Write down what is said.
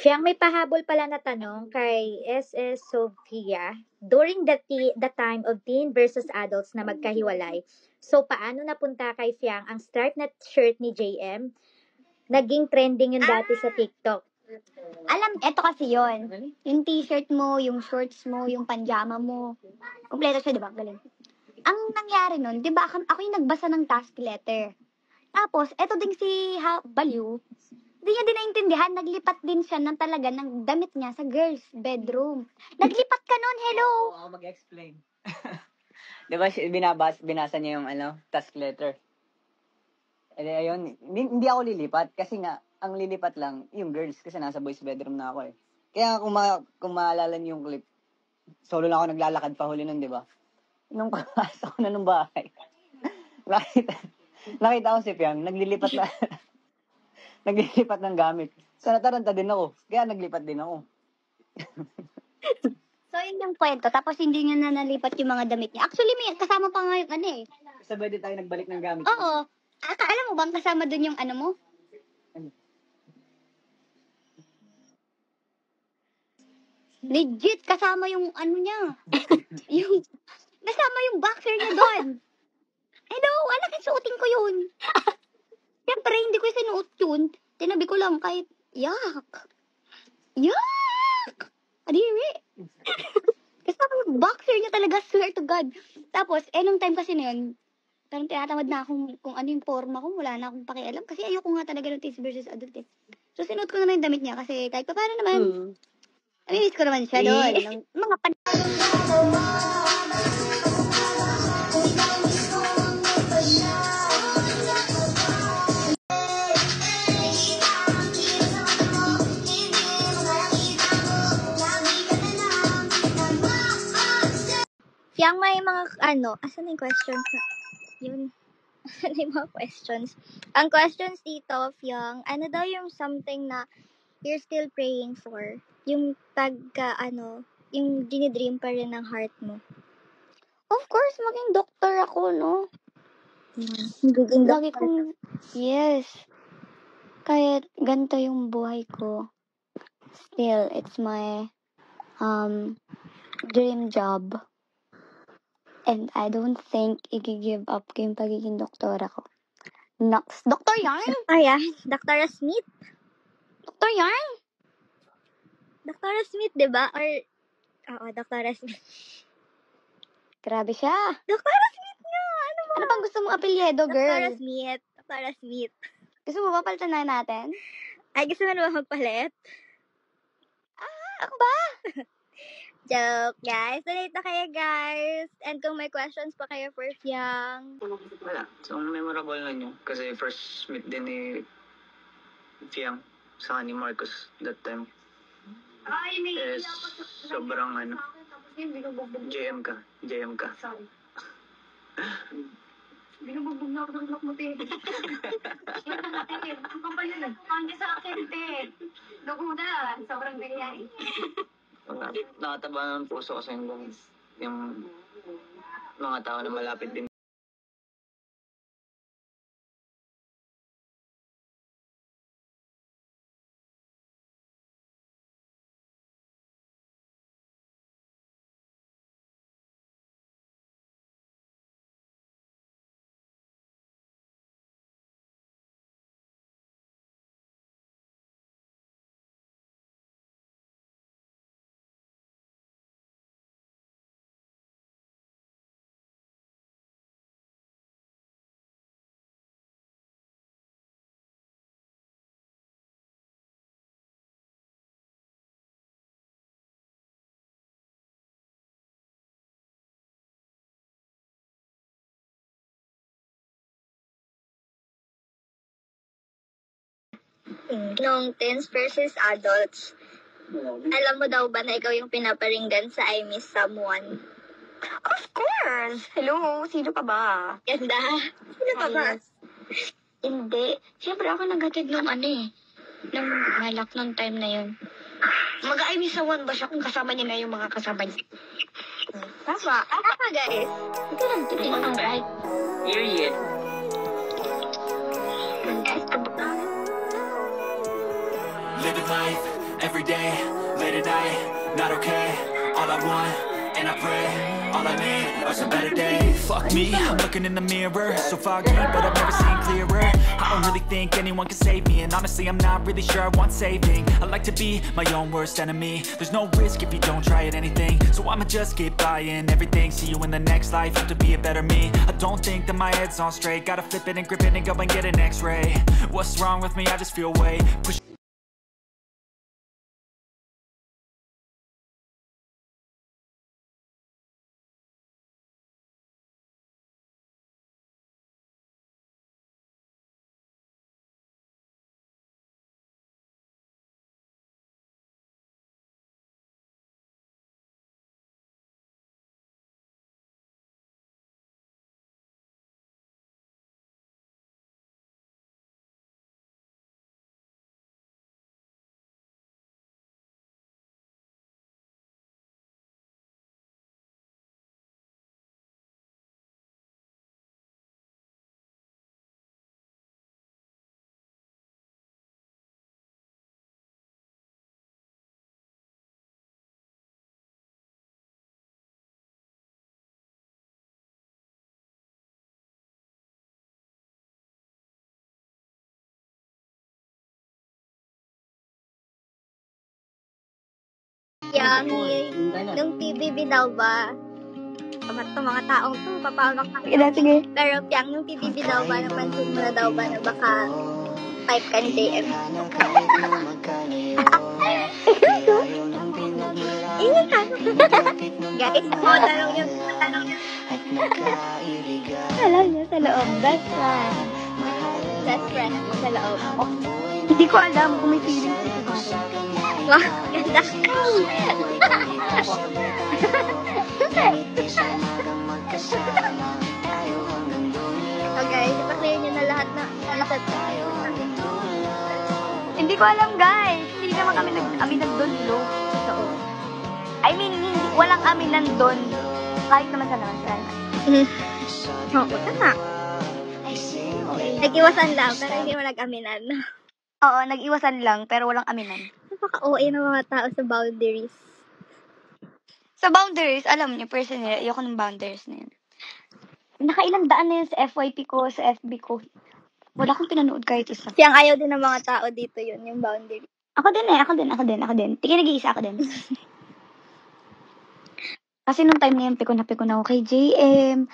Siyang may pahabol pala na tanong kay SS Sophia, during the time of teen versus adults na magkahiwalay, so paano napunta kay Fiang ang start na shirt ni JM? Naging trending yun dati sa TikTok. Alam, eto kasi yon. Yung t-shirt mo, yung shorts mo, yung panjama mo. Kompleto siya, di ba? Galing. Ang nangyari nun, di ba, ako yung nagbasa ng task letter. Tapos, eto din si Baliw, di niya din naintindihan, naglipat din siya ng talaga ng damit niya sa girls' bedroom. Naglipat ka nun, hello! Oo, ako mag-explain. Di ba, binasa niya yung task letter. Eh, ayun, hindi ako lilipat kasi nga, ang lilipat lang yung girls kasi nasa boys bedroom na ako eh. Kaya kung maalala niyo yung clip, solo lang ako naglalakad pa huli nun, di ba? Nung pasok ko na ng bahay, nakita ko si Piang, naglilipat ng gamit. So, nataranta din ako. Kaya naglipat din ako. So, yun yung kwento. Tapos, hindi niya na nalipat yung mga damit niya. Actually, may kasama pa nga yung Sabay din tayo nagbalik ng gamit. Oo. Alam mo bang kasama dun yung mo? Legit, kasama yung niya. Kasama yung boxer niya doon. Hello, suotin ko yun. Siyempre, hindi ko sinuot yun. Tinabi ko lang kahit, yak! Adiri! Kasama yung boxer niya talaga, swear to God. Tapos, nung time kasi na yun, parang tinatamad na akong kung ano yung forma ko, wala na akong pakialam. Kasi ayoko nga talaga ng teens versus adult eh. So, sinuot ko naman yung damit niya kasi kahit pa paano naman,amiss ko naman siya doon. Mga Fiang, may mga asan yung questions na? Yun. Asan yung mga questions? Ang questions dito, Fiang, ano daw yung something na you're still praying for? Yung yung dinidream pa rin ng heart mo. Of course, maging doctor ako, no? Lagi kong, yes. Kahit ganito yung buhay ko, still, it's my dream job. And I don't think i-give up ko yung pagiging doktor ako. Next, Dr. Yarn? Ayan, Dr. Smith. Dr. Yarn? Dr. Smith, diba? Oo, Dr. Smith. Grabe siya. Dr. Smith nga! Ano bang gusto mong apelyido, girl? Dr. Smith. Dr. Smith. Gusto mo ba palitan na natin? Ay, gusto mo na ba magpalit? Ako ba? Joke, guys. Donate na kayo, guys. And kung may questions pa kayo for Fiang. Wala. So, memorable na nyo. Kasi first meet din ni Fiang sa ni Marcos that time. Is sobrang JM ka. Sorry. Binubugbog na ako ng lakmuti. Ang kapal na nagpapangga sa akin, te. Nakuda, sobrang ganyan. Nakataba ng puso kasi yung mga tao na malapit din. Nung teens versus adults, alam mo daw ba na ikaw yung pinaparinggan sa I Miss Someone? Of course! Hello, sino ka ba? Ganda. Sino ka ba? Hindi. Siyempre ako naghatid nung nung malak nung time na yun. Mag-I miss someone ba siya kung kasama niya na yung mga kasama niya? Tama. Tama, guys. Ito lang, titignan ng right. Period. Living life every day, late at night, not okay. All I want, and I pray, all I need are some better days. Fuck me, I'm looking in the mirror, so foggy, but I've never seen clearer. I don't really think anyone can save me, and honestly I'm not really sure I want saving. I like to be my own worst enemy. There's no risk if you don't try at anything, so I'ma just keep buying everything. See you in the next life, have to be a better me. I don't think that my head's on straight, gotta flip it and grip it and go and get an x-ray. What's wrong with me? I just feel weight push. Yummy. Nung PBB daw ba? Mga taong to, papawak na. Sige na, sige. Pero Piang, nung PBB daw ba, napansin mo na daw ba na baka type ka ni JM? Ingay ka. Guys, tanong niyo. Alam niyo sa loob. Best friend. Best friend mo sa loob. Hindi ko alam kung may feeling ko sa Wow, ganda. So guys, ipaklear nyo na lahat na nasa tayo. Hindi ko alam, guys. Hindi naman kami nag-aminan doon, lo. Totoo. I mean, hindi, walang aminan doon. Kahit naman sa naman sana. Oo, tama. Nag-iwasan lang, pero hindi mo nag-aminan. Oo, nag-iwasan lang, pero walang aminan. Napaka-OA ng mga tao sa boundaries. Sa boundaries, alam niyo, personally, ayoko ng boundaries na yun. Nakailang daan na yun sa FYP ko, sa FB ko. Wala akong pinanood kahit isa. Siyang ayaw din ng mga tao dito yun, yung boundary. Ako din. Tingin nag-iisa ako din. Kasi nung time na yun, piko na ako kay JM.